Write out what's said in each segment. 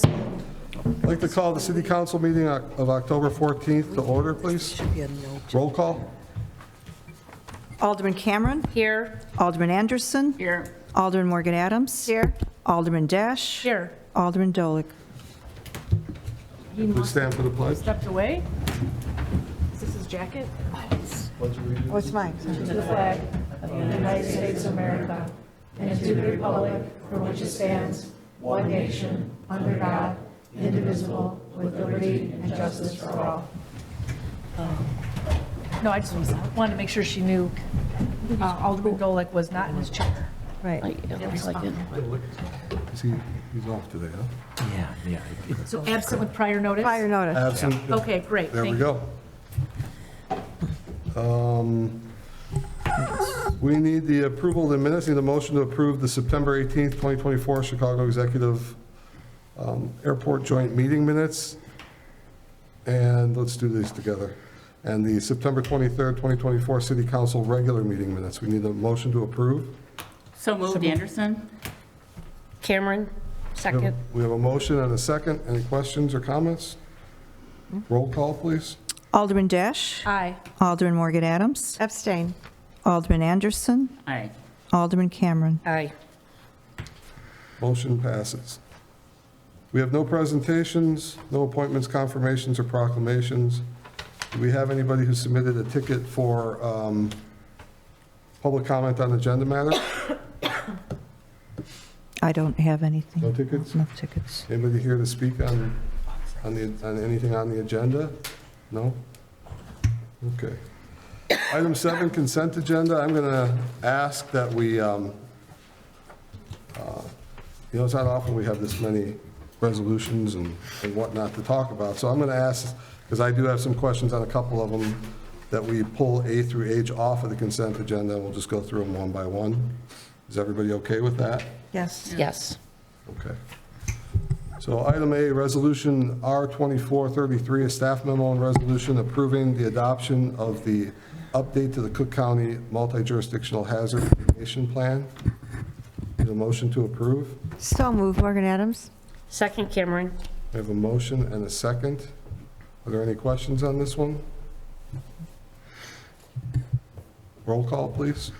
reports. I'd like to call the city council meeting of October 14th to order, please. Should be a note. Roll call. Alderman Cameron. Here. Alderman Anderson. Here. Alderman Morgan Adams. Here. Alderman Dash. Here. Alderman Dolick. He Please must stand for the pledge. stepped away. Is this his jacket? Oh, it's mine. To the flag of the United States of America and to the republic for which it stands, one nation, under God, indivisible, with liberty and justice for all. No, I just wanted to make sure she knew Alderman Dolick was not in his chair. Right. He's off today, huh? Yeah. So absent with prior notice? Prior notice. Absent. Okay, great. There we Thank you. go. We need the approval of the minutes. Need a motion to approve the September 18th, 2024 Chicago Executive Airport Joint Meeting minutes. And let's do these together. And the September 23rd, 2024 City Council regular meeting minutes. We need a motion to approve. So moved, Anderson. Cameron, second. We have a motion and a second. Any questions or comments? Roll call, please. Alderman Dash. Aye. Alderman Morgan Adams. Abstain. Alderman Anderson. Aye. Alderman Cameron. Aye. Motion passes. We have no presentations, no appointments, confirmations, or proclamations. Do we have anybody who submitted a ticket for public comment on agenda matter? I don't have anything. No tickets? No tickets. Anybody here to speak on anything on the agenda? No? Okay. Item 7, consent agenda. I'm going to ask that we, it's not often we have this many resolutions and whatnot to talk about. So I'm going to ask, because I do have some questions on a couple of them, that we pull A through H off of the consent agenda, and we'll just go through them one by one. Is everybody okay with that? Yes. Yes. Okay. So item A, Resolution R2433, a staff memo and resolution approving the adoption of the update to the Cook County Multi-Jurisdictional Hazard Mitigation Plan. Need a motion to approve? So moved, Morgan Adams. Second, Cameron. We have a motion and a second. Are there any questions on this one? Roll call, please.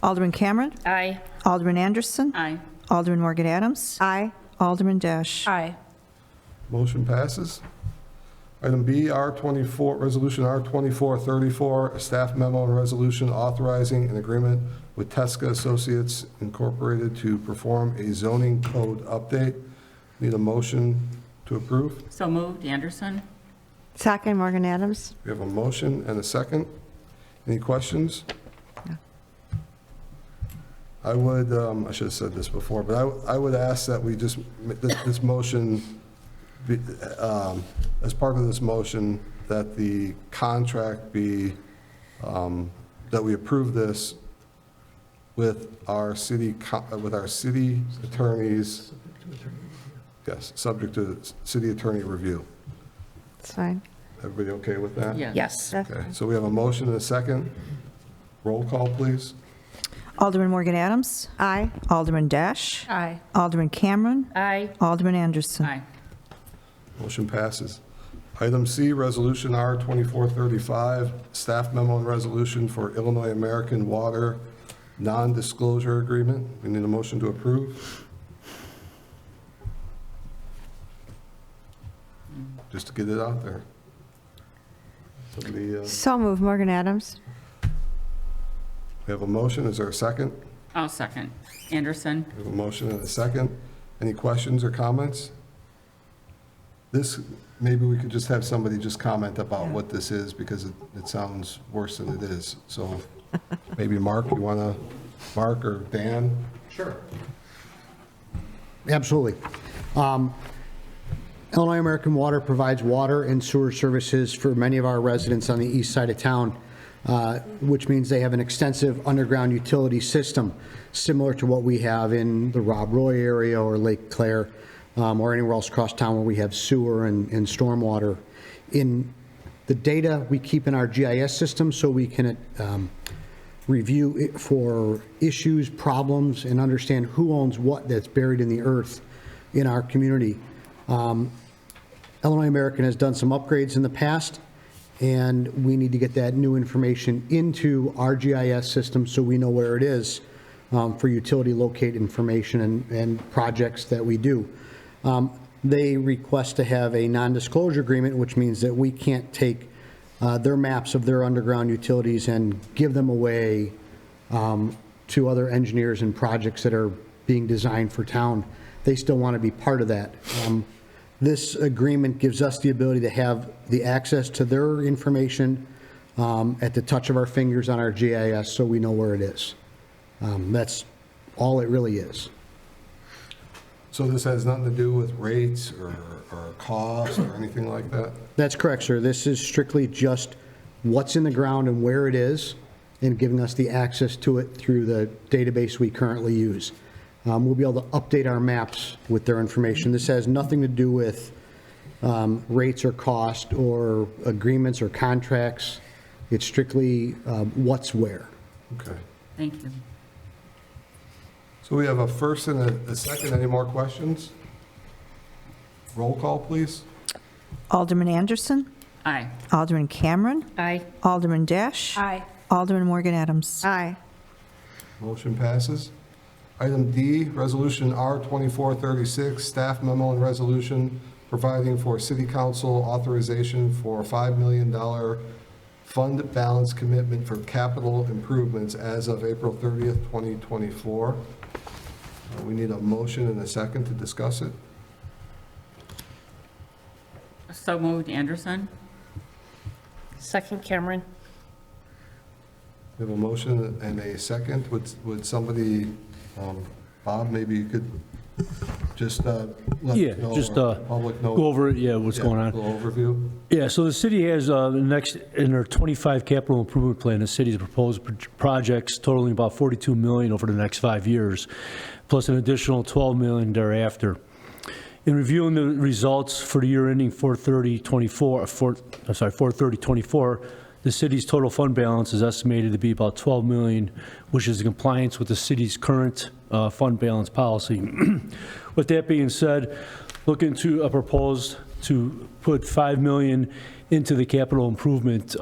Alderman Cameron. Aye. Alderman Anderson. Aye. Alderman Morgan Adams. Aye. Alderman Dash. Aye. Motion passes. Item B, R24, Resolution R2434, a staff memo and resolution authorizing an agreement with Tesca Associates Incorporated to perform a zoning code update. Need a motion to approve? So moved, Anderson. Second, Morgan Adams. We have a motion and a second. Any questions? I would, I should have said this before, but I would ask that we just, this motion, as part of this motion, that the contract be, that we approve this with our city attorneys, yes, subject to city attorney review. It's fine. Everybody okay with that? Yes. Okay, so we have a motion and a second. Roll call, please. Alderman Morgan Adams. Aye. Alderman Dash. Aye. Alderman Cameron. Aye. Alderman Anderson. Aye. Motion passes. Item C, Resolution R2435, staff memo and resolution for Illinois American Water non-disclosure agreement. We need a motion to approve. Just to get it out there. Somebody, So moved, Morgan Adams. we have a motion. Is there a second? I'll second. Anderson. We have a motion and a second. Any questions or comments? This, maybe we could just have somebody just comment about what this is, because it sounds worse than it is. So maybe Mark, you want to, Mark or Dan? Sure. Absolutely. Illinois American Water provides water and sewer services for many of our residents on the east side of town, which means they have an extensive underground utility system, similar to what we have in the Rob Roy area or Lake Claire, or anywhere else across town where we have sewer and stormwater. In the data we keep in our GIS system, so we can review it for issues, problems, and understand who owns what that's buried in the earth. in our community. Illinois American has done some upgrades in the past, and we need to get that new information into our GIS system so we know where it is for utility locate information and projects that we do. They request to have a non-disclosure agreement, which means that we can't take their maps of their underground utilities and give them away to other engineers and projects that are being designed for town. They still want to be part of that. This agreement gives us the ability to have the access to their information at the touch of our fingers on our GIS so we know where it is. That's all it really is. So this has nothing to do with rates or cost or anything like that? That's correct, sir. This is strictly just what's in the ground and where it is, and giving us the access to it through the database we currently use. We'll be able to update our maps with their information. This has nothing to do with rates or cost or agreements or contracts. It's strictly what's where. Okay. Thank you. So we have a first and a second. Any more questions? Roll call, please. Alderman Anderson. Aye. Alderman Cameron. Aye. Alderman Dash. Aye. Alderman Morgan Adams. Aye. Motion passes. Item D, Resolution R2436, Staff Memo and Resolution providing for City Council authorization for $5 million fund balance commitment for capital improvements as of April 30th, 2024. We need a motion and a second to discuss it. So moved, Anderson. Second, Cameron. We have a motion and a second. Would somebody, Bob, maybe you could just let Yeah, us know, just or public know. go over it, yeah, what's going A on. little overview. Yeah, so the city has, next, in their 25 capital improvement plan, the city's proposed projects totaling about $42 million over the next 5 years, plus an additional $12 million thereafter. In reviewing the results for the year ending 4/30/24, the city's total fund balance is estimated to be about $12 million, which is in compliance with the city's current fund balance policy. With that being said, looking to proposed to put $5 million into the capital improvement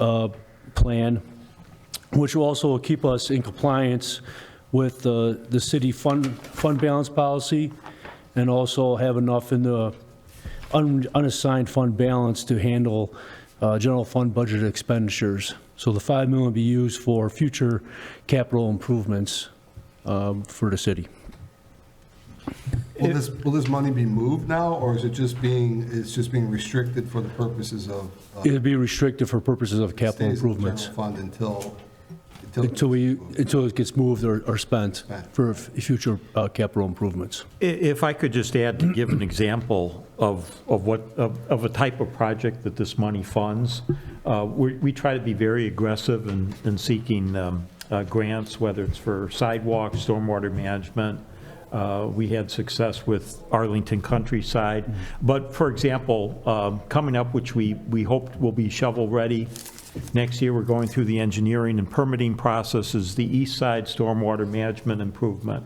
plan, which will also keep us in compliance with the city fund balance policy, and also have enough in the unassigned fund balance to handle general fund budget expenditures. So the $5 million will be used for future capital improvements for the city. Will this money be moved now, or is it just being restricted for the purposes of? It'll be restricted for purposes of capital stays in the improvements general fund until it gets moved or spent for future capital improvements. If I could just add to give an example of a type of project that this money funds, we try to be very aggressive in seeking grants, whether it's for sidewalks, stormwater management. We had success with Arlington Countryside. But for example, coming up, which we hope will be shovel-ready next year, we're going through the engineering and permitting processes, the east side stormwater management improvement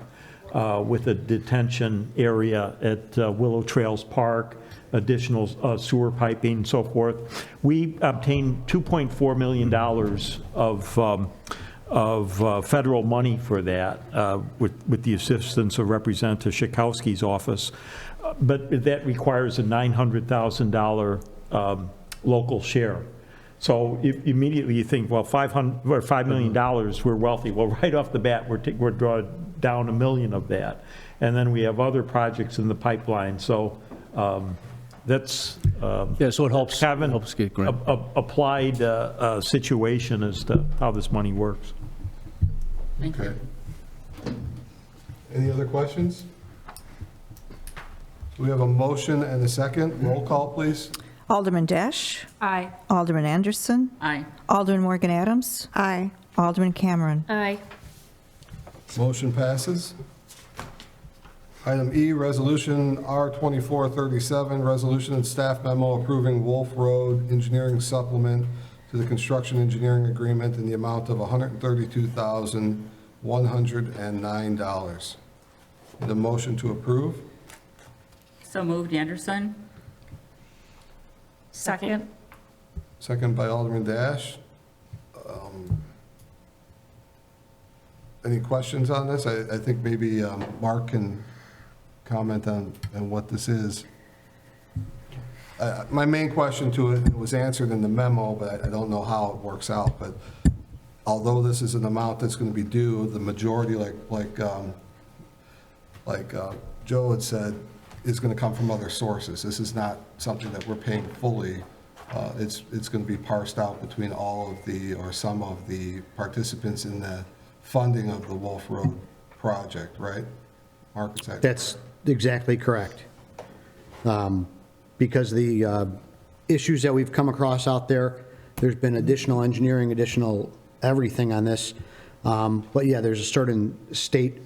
with a detention area at Willow Trails Park, additional sewer piping and so forth. We obtained $2.4 million of federal money for that with the assistance of Representative Schakowsky's office. But that requires a $900,000 local share. So immediately you think, well, $5 million, we're wealthy. Well, right off the bat, we're drawing down $1 million of that. And then we have other projects in the pipeline. So that's Yeah, so it helps having get grant. applied situation as to how this money works. Thank you. Okay. Any other questions? We have a motion and a second. Roll call, please. Alderman Dash. Aye. Alderman Anderson. Aye. Alderman Morgan Adams. Aye. Alderman Cameron. Aye. Motion passes. Item E, Resolution R2437, Resolution and Staff Memo approving Wolf Road Engineering Supplement to the Construction Engineering Agreement in the amount of $132,109. Need a motion to approve? So moved, Anderson. Second. Second by Alderman Dash. Any questions on this? I think maybe Mark can comment on what this is. My main question to it was answered in the memo, but I don't know how it works out. But although this is an amount that's going to be due, the majority, like Joe had said, is going to come from other sources. This is not something that we're paying fully. It's going to be parsed out between all of the, or some of the participants in the funding of the Wolf Road project, right? Mark, is that? That's exactly correct. Because the issues that we've come across out there, there's been additional engineering, additional everything on this. But yeah, there's a certain state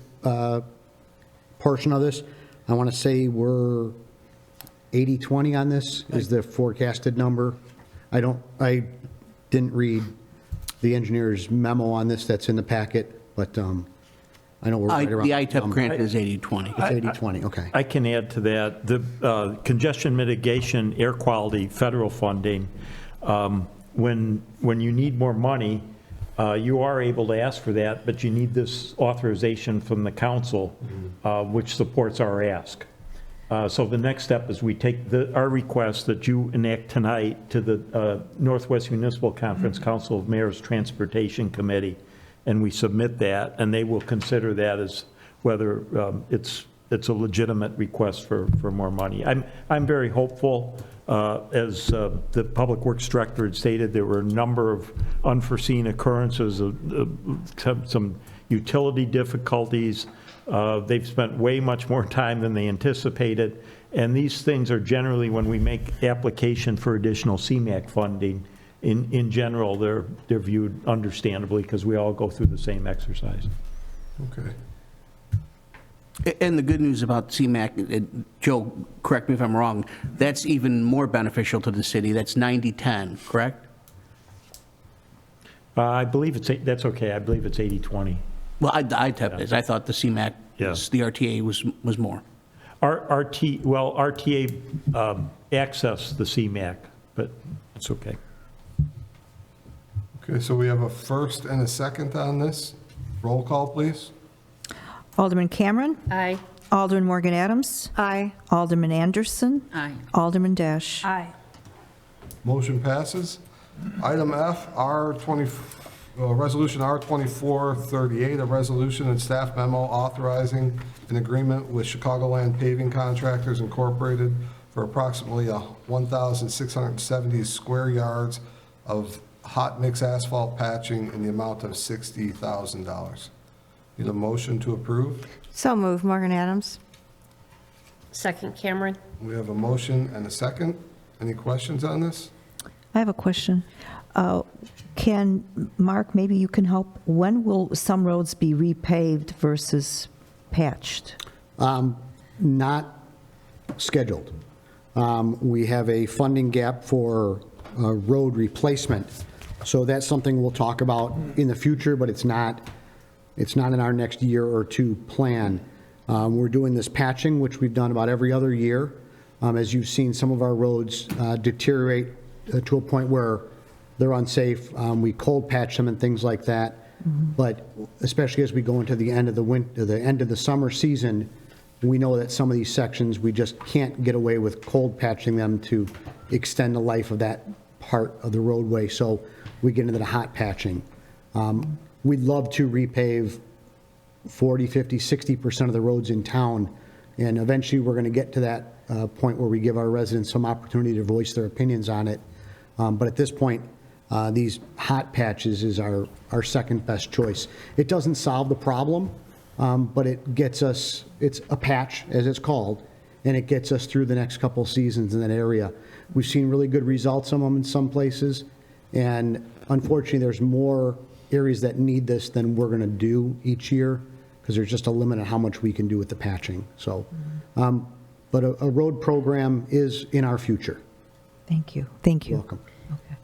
portion of this. I want to say we're 80/20 on this is the forecasted number. I didn't read the engineer's memo on this that's in the packet, but I know we're right around. The ITEP grant is 80/20. It's 80/20, okay. I can add to that. The congestion mitigation, air quality, federal funding, when you need more money, you are able to ask for that, but you need this authorization from the council, which supports our ask. So the next step is we take our request that you enact tonight to the Northwest Municipal Conference Council of Mayors Transportation Committee, and we submit that, and they will consider that as whether it's a legitimate request for more money. I'm very hopeful. As the Public Works Director had stated, there were a number of unforeseen occurrences, some utility difficulties. They've spent way much more time than they anticipated. And these things are generally, when we make application for additional CMAQ funding, in general, they're viewed understandably because we all go through the same exercise. Okay. And the good news about CMAQ, Joe, correct me if I'm wrong, that's even more beneficial to the city. That's 90/10, correct? I believe that's okay. I believe it's 80/20. Well, the ITEP is. I thought the CMAQ, Yeah. the RTA was more. RTA access the CMAQ, but it's okay. Okay, so we have a first and a second on this. Roll call, please. Alderman Cameron. Aye. Alderman Morgan Adams. Aye. Alderman Anderson. Aye. Alderman Dash. Aye. Motion passes. Item F, Resolution R2438, a resolution and staff memo authorizing an agreement with Chicagoland Paving Contractors Incorporated for approximately 1,670 square yards of hot mix asphalt patching in the amount of $60,000. Need a motion to approve? So moved, Morgan Adams. Second, Cameron. We have a motion and a second. Any questions on this? I have a question. Mark, maybe you can help. When will some roads be repaved versus patched? Not scheduled. We have a funding gap for road replacement, so that's something we'll talk about in the future, but it's not in our next year or two plan. We're doing this patching, which we've done about every other year. As you've seen, some of our roads deteriorate to a point where they're unsafe. We cold patch them and things like that. But especially as we go into the end of the end of the summer season, we know that some of these sections, we just can't get away with cold patching them to extend the life of that part of the roadway. So we get into the hot patching. We'd love to repave 40, 50, 60% of the roads in town. And eventually we're going to get to that point where we give our residents some opportunity to voice their opinions on it. But at this point, these hot patches is our second best choice. It doesn't solve the problem, but it gets us, it's a patch, as it's called, and it gets us through the next couple seasons in that area. We've seen really good results on them in some places, and unfortunately, there's more areas that need this than we're going to do each year, because there's just a limit on how much we can do with the patching. So, but a road program is in our future. Thank you. Thank you. You're welcome. Okay.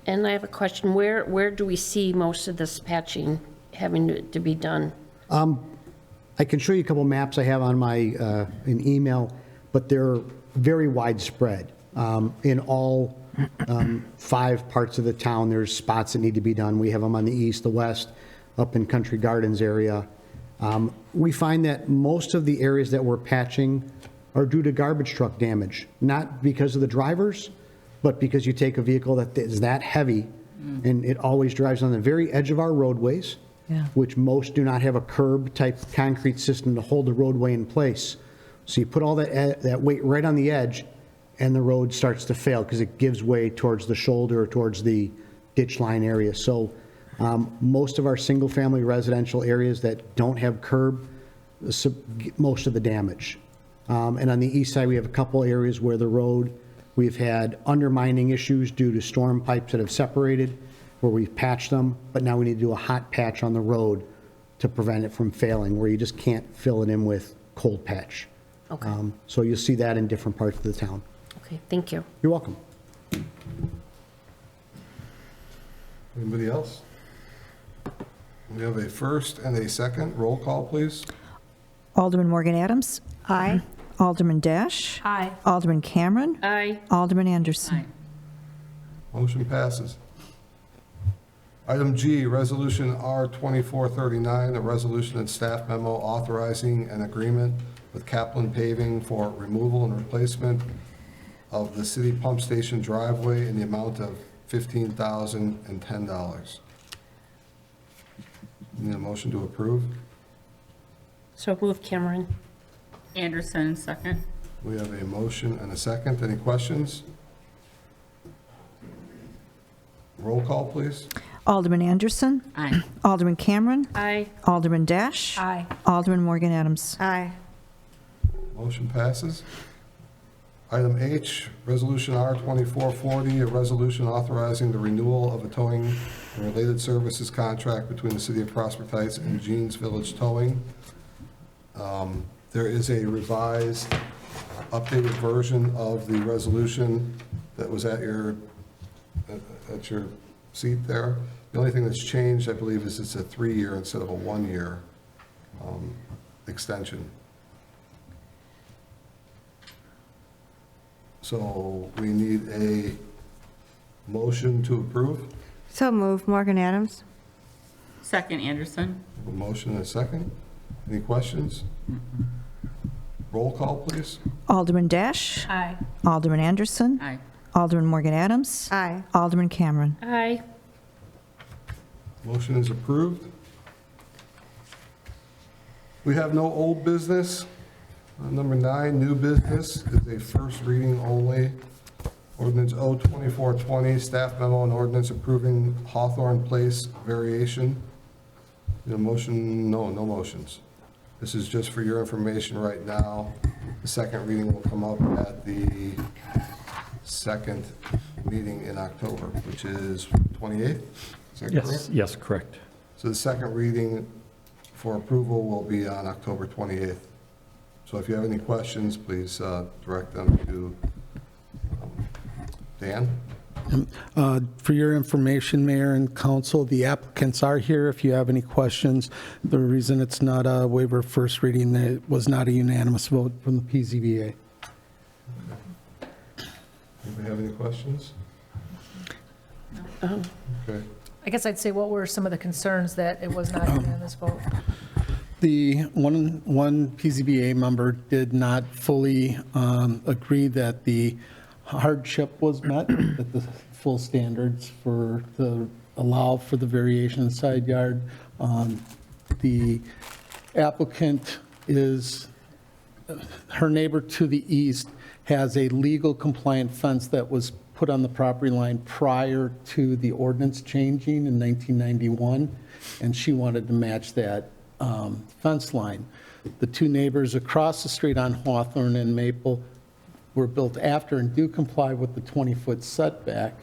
And I have a question. Where do we see most of this patching having to be done? I can show you a couple maps I have on my an email, but they're very widespread. In all 5 parts of the town, there's spots that need to be done. We have them on the east, the west, up in Country Gardens area. We find that most of the areas that we're patching are due to garbage truck damage, not because of the drivers, but because you take a vehicle that is that heavy and it always drives on the very edge of our roadways, Yeah. which most do not have a curb-type concrete system to hold the roadway in place. So you put all that weight right on the edge, and the road starts to fail because it gives way towards the shoulder or towards the ditch line area. So most of our single-family residential areas that don't have curb, get most of the damage. And on the east side, we have a couple areas where the road, we've had undermining issues due to storm pipes that have separated, where we've patched them, but now we need to do a hot patch on the road to prevent it from failing, where you just can't fill it in with cold patch. Okay. So you'll see that in different parts of the town. Okay, thank you. You're welcome. Anybody else? We have a first and a second. Roll call, please. Alderman Morgan Adams. Aye. Alderman Dash. Aye. Alderman Cameron. Aye. Alderman Anderson. Aye. Motion passes. Item G, Resolution R2439, a resolution and staff memo authorizing an agreement with Kaplan Paving for removal and replacement of the city pump station driveway in the amount of $15,010. Need a motion to approve? So move, Cameron. Anderson, second. We have a motion and a second. Any questions? Roll call, please. Alderman Anderson. Aye. Alderman Cameron. Aye. Alderman Dash. Aye. Alderman Morgan Adams. Aye. Motion passes. Item H, Resolution R2440, a resolution authorizing the renewal of a towing and related services contract between the City of Prospect Heights and Jeans Village Towing. There is a revised, updated version of the resolution that was at your seat there. The only thing that's changed, I believe, is it's a 3-year instead of a 1-year extension. So we need a motion to approve. So moved, Morgan Adams. Second, Anderson. A motion and a second. Any questions? Roll call, please. Alderman Dash. Aye. Alderman Anderson. Aye. Alderman Morgan Adams. Aye. Alderman Cameron. Aye. Motion is approved. We have no old business. Number 9, new business, is a first reading only. Ordinance O2420, staff memo and ordinance approving Hawthorne Place variation. Need a motion? No motions. This is just for your information right now. The second reading will come up at the second meeting in October, which is 28th? Is that correct? Yes, correct. So the second reading for approval will be on October 28th. So if you have any questions, please direct them to Dan. For your information, Mayor and Council, the applicants are here if you have any questions. The reason it's not a waiver of first reading, it was not a unanimous vote from the PZBA. Anybody have any questions? Okay. I guess I'd say, what were some of the concerns that it was not unanimous vote? The one PZBA member did not fully agree that the hardship was met, that the full standards for the, allow for the variation in side yard. The applicant is, her neighbor to the east has a legal compliant fence that was put on the property line prior to the ordinance changing in 1991, and she wanted to match that fence line. The two neighbors across the street on Hawthorne and Maple were built after and do comply with the 20-foot setback.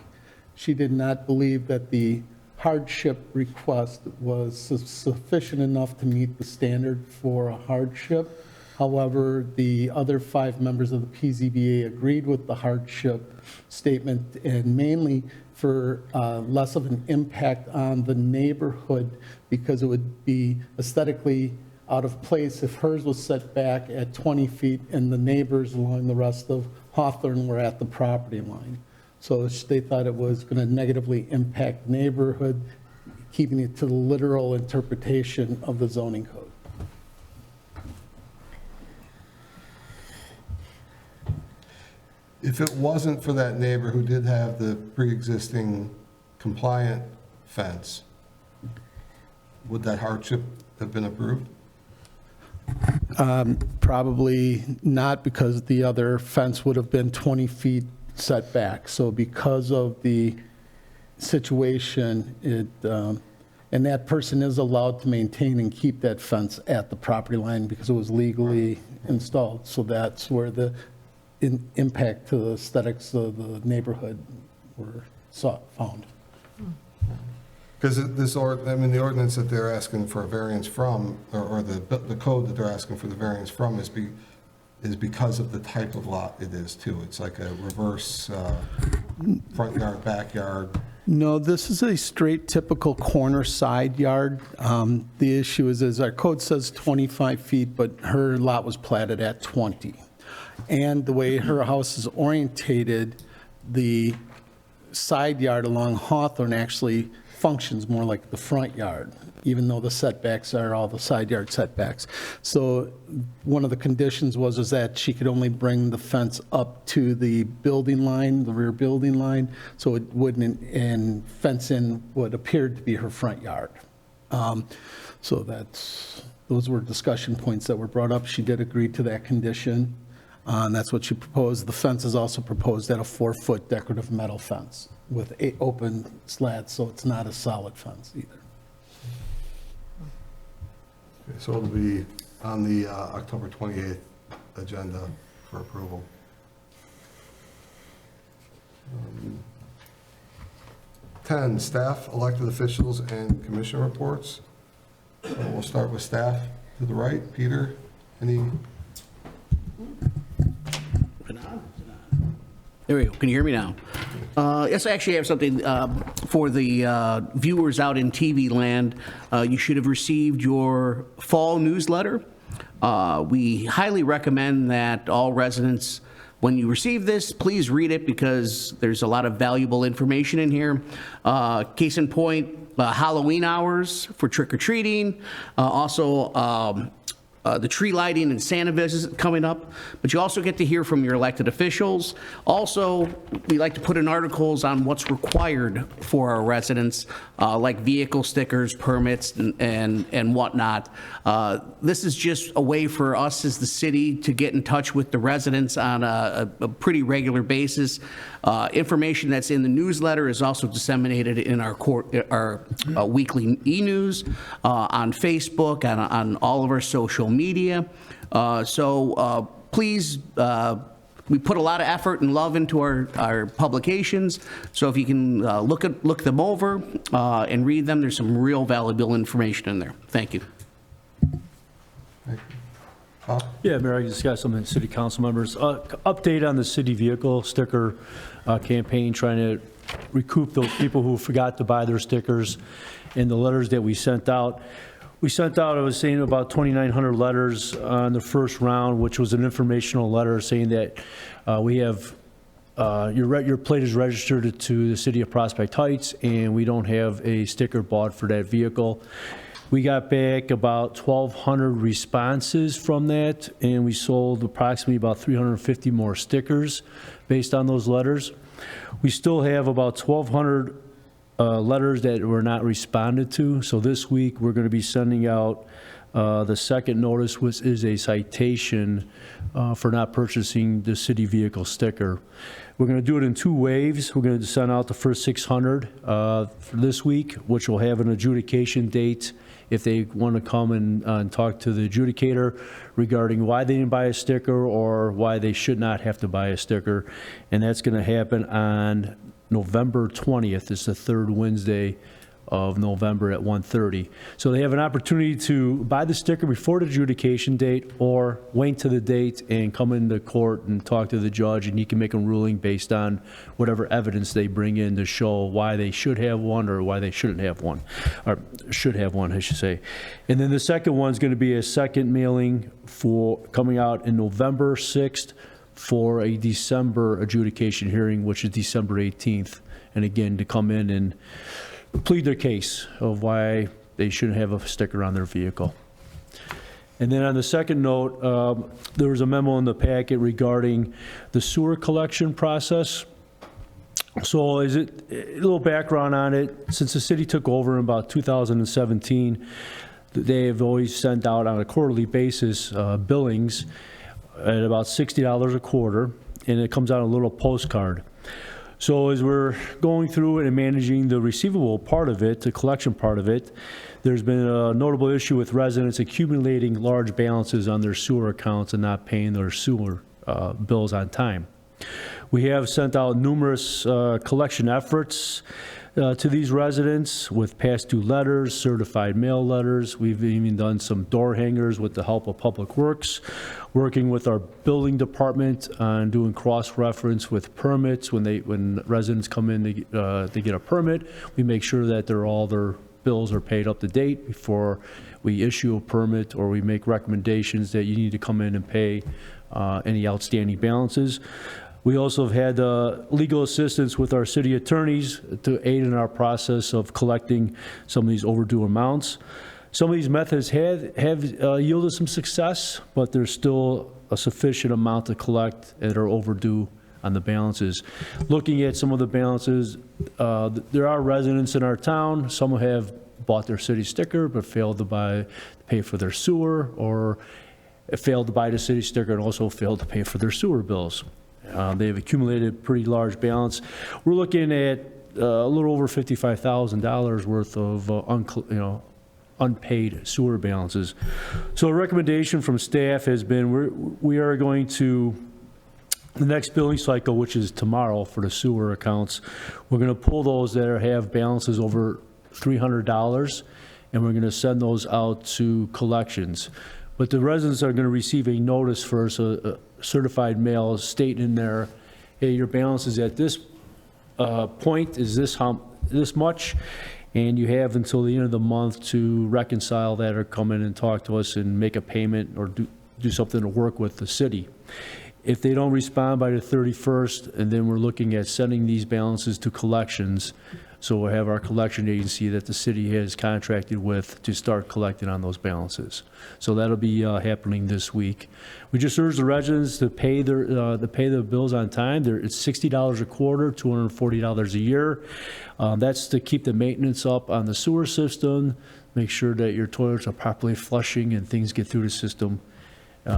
She did not believe that the hardship request was sufficient enough to meet the standard for a hardship. However, the other 5 members of the PZBA agreed with the hardship statement, and mainly for less of an impact on the neighborhood, because it would be aesthetically out of place if hers was set back at 20 feet and the neighbors along the rest of Hawthorne were at the property line. So they thought it was going to negatively impact the neighborhood, keeping it to the literal interpretation of the zoning code. If it wasn't for that neighbor who did have the pre-existing compliant fence, would that hardship have been approved? Probably not, because the other fence would have been 20 feet setback. So because of the situation, and that person is allowed to maintain and keep that fence at the property line because it was legally installed. So that's where the impact to the aesthetics of the neighborhood were found. Because the ordinance that they're asking for a variance from, or the code that they're asking for the variance from is because of the type of lot it is too. It's like a reverse front yard, backyard. No, this is a straight typical corner side yard. The issue is our code says 25 feet, but her lot was platted at 20. And the way her house is orientated, the side yard along Hawthorne actually functions more like the front yard, even though the setbacks are all the side yard setbacks. So one of the conditions was that she could only bring the fence up to the building line, the rear building line, so it wouldn't, and fence in what appeared to be her front yard. So those were discussion points that were brought up. She did agree to that condition, and that's what she proposed. The fence is also proposed at a 4-foot decorative metal fence with 8 open slats, so it's not a solid fence either. Okay, so it'll be on the October 28th agenda for approval. 10, staff, elected officials, and commission reports. We'll start with staff to the right. Peter, any? There we go. Can you hear me now? Yes, I actually have something for the viewers out in TV land. You should have received your fall newsletter. We highly recommend that all residents, when you receive this, please read it because there's a lot of valuable information in here. Case in point, Halloween hours for trick-or-treating. Also, the tree lighting and Santa visit coming up, but you also get to hear from your elected officials. Also, we like to put in articles on what's required for our residents, like vehicle stickers, permits, and whatnot. This is just a way for us as the city to get in touch with the residents on a pretty regular basis. Information that's in the newsletter is also disseminated in our weekly e-news, on Facebook, on all of our social media. So please, we put a lot of effort and love into our publications. So if you can look them over and read them, there's some real valuable information in there. Thank you. Thank you. Bob? Yeah, Mayor, I just got some city council members. Update on the city vehicle sticker campaign, trying to recoup those people who forgot to buy their stickers and the letters that we sent out. We sent out, I was saying, about 2,900 letters on the first round, which was an informational letter saying that we have, your plate is registered to the city of Prospect Heights, and we don't have a sticker bought for that vehicle. We got back about 1,200 responses from that, and we sold approximately about 350 more stickers based on those letters. We still have about 1,200 letters that were not responded to. So this week, we're going to be sending out the second notice, which is a citation for not purchasing the city vehicle sticker. We're going to do it in 2 waves. We're going to send out the first 600 for this week, which will have an adjudication date if they want to come and talk to the adjudicator regarding why they didn't buy a sticker or why they should not have to buy a sticker. And that's going to happen on November 20th. It's the 3rd Wednesday of November at 1:30. So they have an opportunity to buy the sticker before the adjudication date or wait to the date and come into court and talk to the judge, and he can make a ruling based on whatever evidence they bring in to show why they should have one or why they shouldn't have one, or should have one, I should say. And then the second one's going to be a second mailing for coming out in November 6th for a December adjudication hearing, which is December 18th. And again, to come in and plead their case of why they shouldn't have a sticker on their vehicle. And then on the second note, there was a memo in the packet regarding the sewer collection process. So a little background on it. Since the city took over in about 2017, they have always sent out on a quarterly basis billings at about $60 a quarter, and it comes out a little postcard. So as we're going through it and managing the receivable part of it, the collection part of it, there's been a notable issue with residents accumulating large balances on their sewer accounts and not paying their sewer bills on time. We have sent out numerous collection efforts to these residents with past due letters, certified mail letters. We've even done some door hangers with the help of Public Works, working with our building department on doing cross-reference with permits. When residents come in to get a permit, we make sure that all their bills are paid up to date before we issue a permit, or we make recommendations that you need to come in and pay any outstanding balances. We also have had legal assistance with our city attorneys to aid in our process of collecting some of these overdue amounts. Some of these methods have yielded some success, but there's still a sufficient amount to collect that are overdue on the balances. Looking at some of the balances, there are residents in our town. Some have bought their city sticker but failed to pay for their sewer, or failed to buy the city sticker and also failed to pay for their sewer bills. They've accumulated a pretty large balance. We're looking at a little over $55,000 worth of unpaid sewer balances. So a recommendation from staff has been we are going to, the next billing cycle, which is tomorrow for the sewer accounts, we're going to pull those that have balances over $300, and we're going to send those out to collections. But the residents are going to receive a notice first, a certified mail stating in there, hey, your balance is at this point, is this much, and you have until the end of the month to reconcile that or come in and talk to us and make a payment or do something to work with the city. If they don't respond by the 31st, and then we're looking at sending these balances to collections. So we'll have our collection agency that the city has contracted with to start collecting on those balances. So that'll be happening this week. We just urge the residents to pay their bills on time. It's $60 a quarter, $240 a year. That's to keep the maintenance up on the sewer system, make sure that your toilets are properly flushing and things get through the system.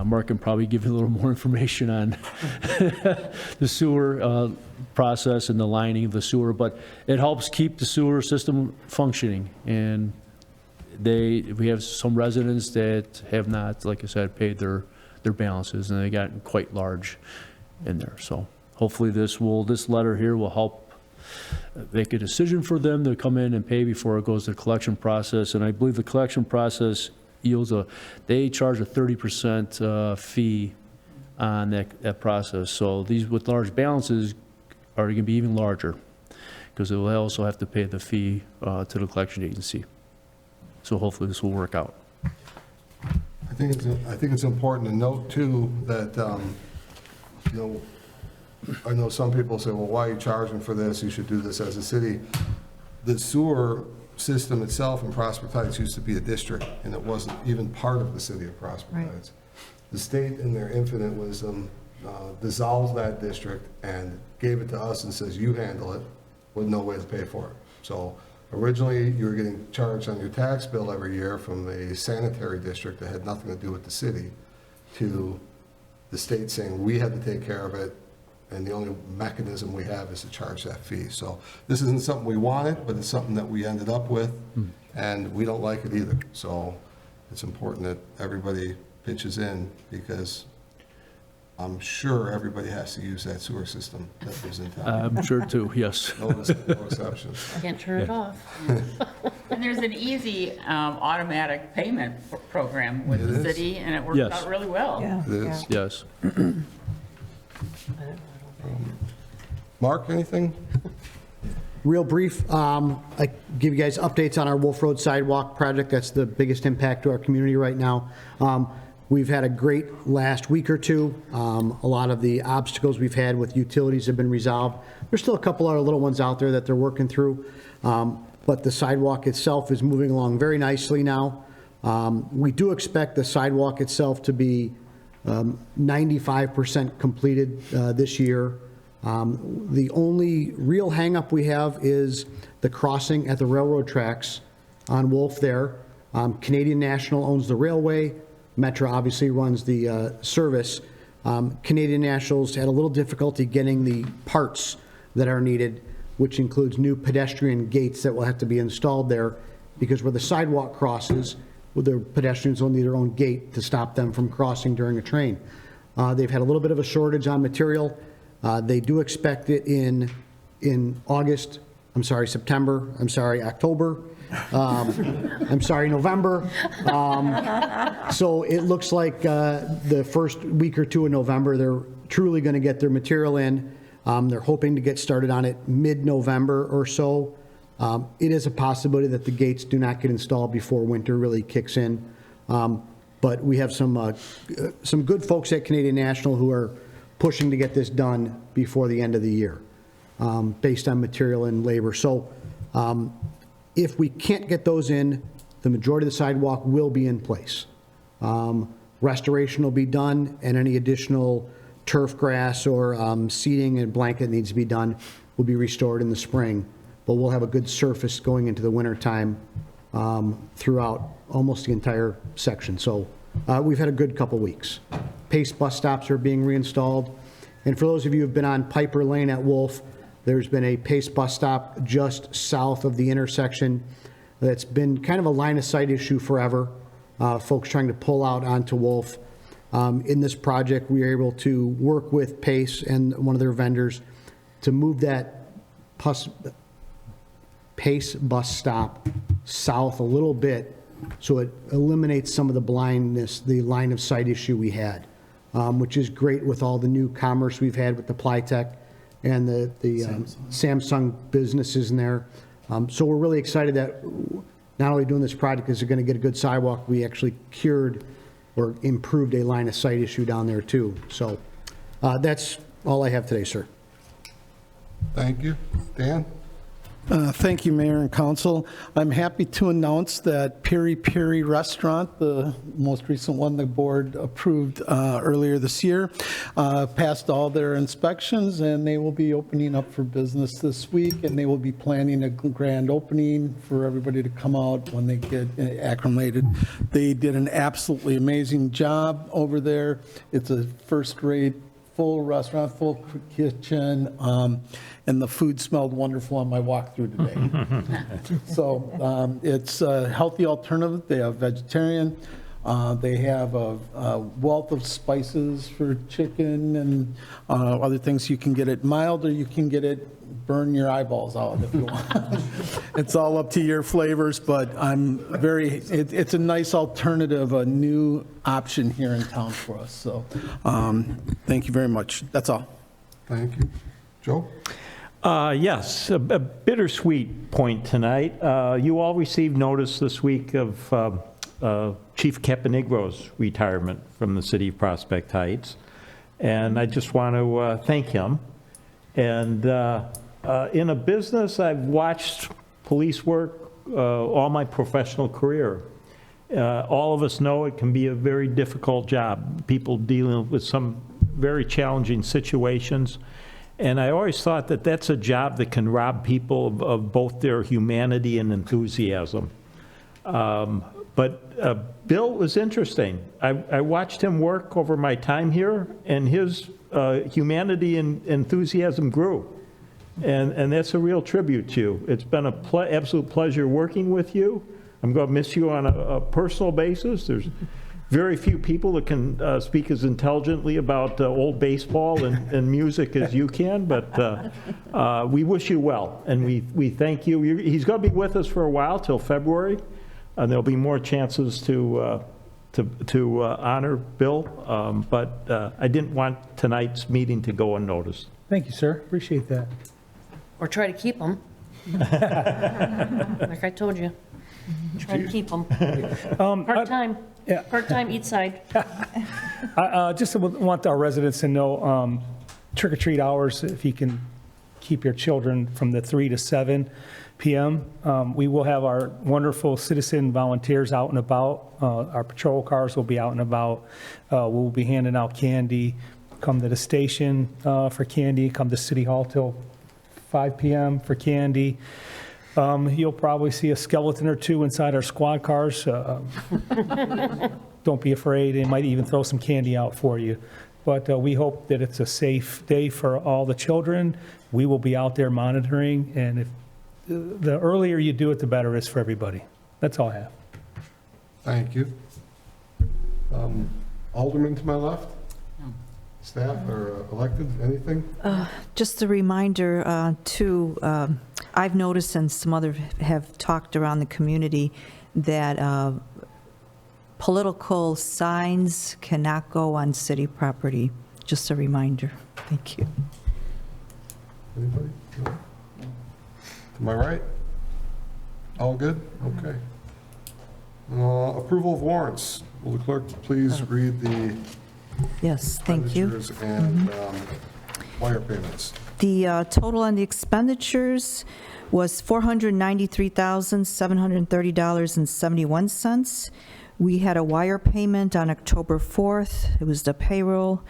Mark can probably give you a little more information on the sewer process and the lining of the sewer, but it helps keep the sewer system functioning. And we have some residents that have not, like I said, paid their balances, and they got quite large in there. So hopefully this letter here will help make a decision for them to come in and pay before it goes to the collection process. And I believe the collection process yields they charge a 30% fee on that process. So these with large balances are going to be even larger, because they will also have to pay the fee to the collection agency. So hopefully this will work out. I think it's important to note too that I know some people say, well, why are you charging for this? You should do this as a city. The sewer system itself in Prospect Heights used to be a district, and it wasn't even part of the city of Prospect Heights. The state, in their infinite wisdom, dissolved that district and gave it to us and says, you handle it, with no way to pay for it. So originally, you were getting charged on your tax bill every year from a sanitary district that had nothing to do with the city, to the state saying we had to take care of it, and the only mechanism we have is to charge that fee. So this isn't something we wanted, but it's something that we ended up with, and we don't like it either. So it's important that everybody pitches in, because I'm sure everybody has to use that sewer system that lives in town. I'm sure too, yes. No exceptions. Can't turn it off. And there's an easy automatic payment program with It the is. city, and it works Yes. out really well. Yeah. It is. Yes. Mark, anything? Real brief, I give you guys updates on our Wolf Road Sidewalk project. That's the biggest impact to our community right now. We've had a great last week or two. A lot of the obstacles we've had with utilities have been resolved. There's still a couple other little ones out there that they're working through, but the sidewalk itself is moving along very nicely now. We do expect the sidewalk itself to be 95% completed this year. The only real hangup we have is the crossing at the railroad tracks on Wolf there. Canadian National owns the railway. Metro obviously runs the service. Canadian National's had a little difficulty getting the parts that are needed, which includes new pedestrian gates that will have to be installed there, because where the sidewalk crosses, well, the pedestrians will need their own gate to stop them from crossing during a train. They've had a little bit of a shortage on material. They do expect it in August, September, October, November. So it looks like the first week or two in November, they're truly going to get their material in. They're hoping to get started on it mid-November or so. It is a possibility that the gates do not get installed before winter really kicks in. But we have some good folks at Canadian National who are pushing to get this done before the end of the year, based on material and labor. So if we can't get those in, the majority of the sidewalk will be in place. Restoration will be done, and any additional turf grass or seeding and blanket needs to be done will be restored in the spring. But we'll have a good surface going into the winter time throughout almost the entire section. So we've had a good couple weeks. Pace bus stops are being reinstalled. And for those of you who've been on Piper Lane at Wolf, there's been a Pace bus stop just south of the intersection that's been kind of a line of sight issue forever. Folks trying to pull out onto Wolf. In this project, we were able to work with Pace and one of their vendors to move that Pace bus stop south a little bit, so it eliminates some of the blindness, the line of sight issue we had, which is great with all the new commerce we've had with the Plytech and the Samsung businesses in there. So we're really excited that not only doing this project is going to get a good sidewalk, we actually cured or improved a line of sight issue down there too. So that's all I have today, sir. Thank you. Dan? Thank you, Mayor and Council. I'm happy to announce that Piri Piri Restaurant, the most recent one the board approved earlier this year, passed all their inspections, and they will be opening up for business this week, and they will be planning a grand opening for everybody to come out when they get acclimated. They did an absolutely amazing job over there. It's a first-rate full restaurant, full kitchen, and the food smelled wonderful on my walk through today. So it's a healthy alternative. They have vegetarian. They have a wealth of spices for chicken and other things. You can get it mild, or you can get it burn your eyeballs out if you want. It's all up to your flavors, but it's a nice alternative, a new option here in town for us. So thank you very much. That's all. Thank you. Joe? Yes, a bittersweet point tonight. You all received notice this week of Chief Caponigro's retirement from the city of Prospect Heights, and I just want to thank him. And in a business, I've watched police work all my professional career. All of us know it can be a very difficult job, people dealing with some very challenging situations. And I always thought that that's a job that can rob people of both their humanity and enthusiasm. But Bill was interesting. I watched him work over my time here, and his humanity and enthusiasm grew. And that's a real tribute to you. It's been an absolute pleasure working with you. I'm going to miss you on a personal basis. very few people that can speak as intelligently about old baseball and music as you can, but we wish you well, and we thank you. He's going to be with us for a while, till February, and there'll be more chances to honor Bill, but I didn't want tonight's meeting to go unnoticed. Thank you, sir. Appreciate that. Or try to keep them. Like I told you. Try to keep them. Part-time. Yeah. Part-time each side. I just want our residents to know trick-or-treat hours, if you can keep your children from the 3 to 7 p.m. We will have our wonderful citizen volunteers out and about. Our patrol cars will be out and about. We'll be handing out candy. Come to the station for candy. Come to City Hall till 5 p.m. for candy. You'll probably see a skeleton or two inside our squad cars. Don't be afraid. They might even throw some candy out for you. But we hope that it's a safe day for all the children. We will be out there monitoring, and if the earlier you do it, the better it is for everybody. That's all I have. Thank you. Alderman to my left? Staff or elected, anything? Just a reminder, too, I've noticed, and some others have talked around the community, that political signs cannot go on city property. Just a reminder. Thank you. Anybody? No? Am I right? All good? Okay. Approval of warrants. Will the clerk please read the Yes, thank you. expenditures and wire payments? The total on the expenditures was $493,730.71. We had a wire payment on October 4th. It was the payroll.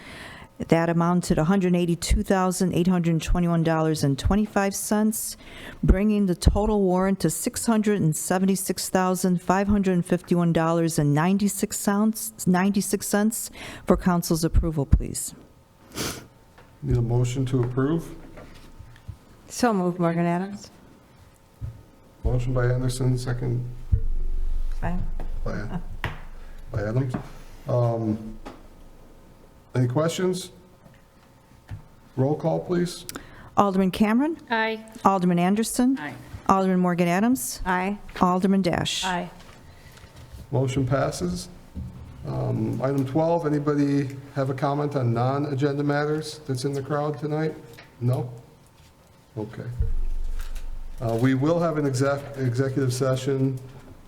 That amounted to $182,821.25, bringing the total warrant to $677,551.96 for council's approval, please. Need a motion to approve? So moved, Morgan Adams. Motion by Anderson, second Aye. by Adams. Any questions? Roll call, please. Alderman Cameron. Aye. Alderman Anderson. Aye. Alderman Morgan Adams. Aye. Alderman Dash. Aye. Motion passes. Item 12, anybody have a comment on non-agenda matters that's in the crowd tonight? No? Okay. We will have an executive session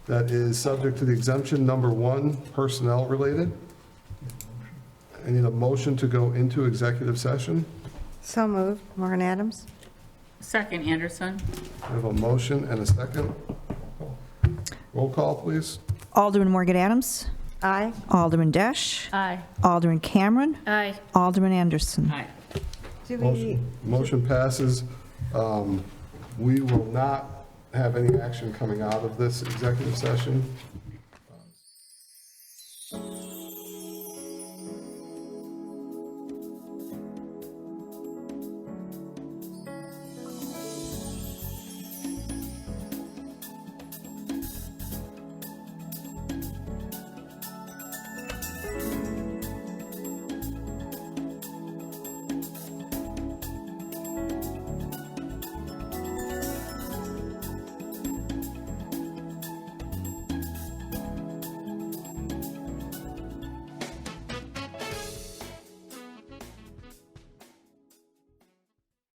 that is subject to the exemption number 1, personnel related. I need a motion to go into executive session. So moved, Morgan Adams. Second, Anderson. I have a motion and a second. Roll call, please. Alderman Morgan Adams. Aye. Alderman Dash. Aye. Alderman Cameron. Aye. Alderman Anderson. Aye. Motion passes. We will not have any action coming out of this executive session.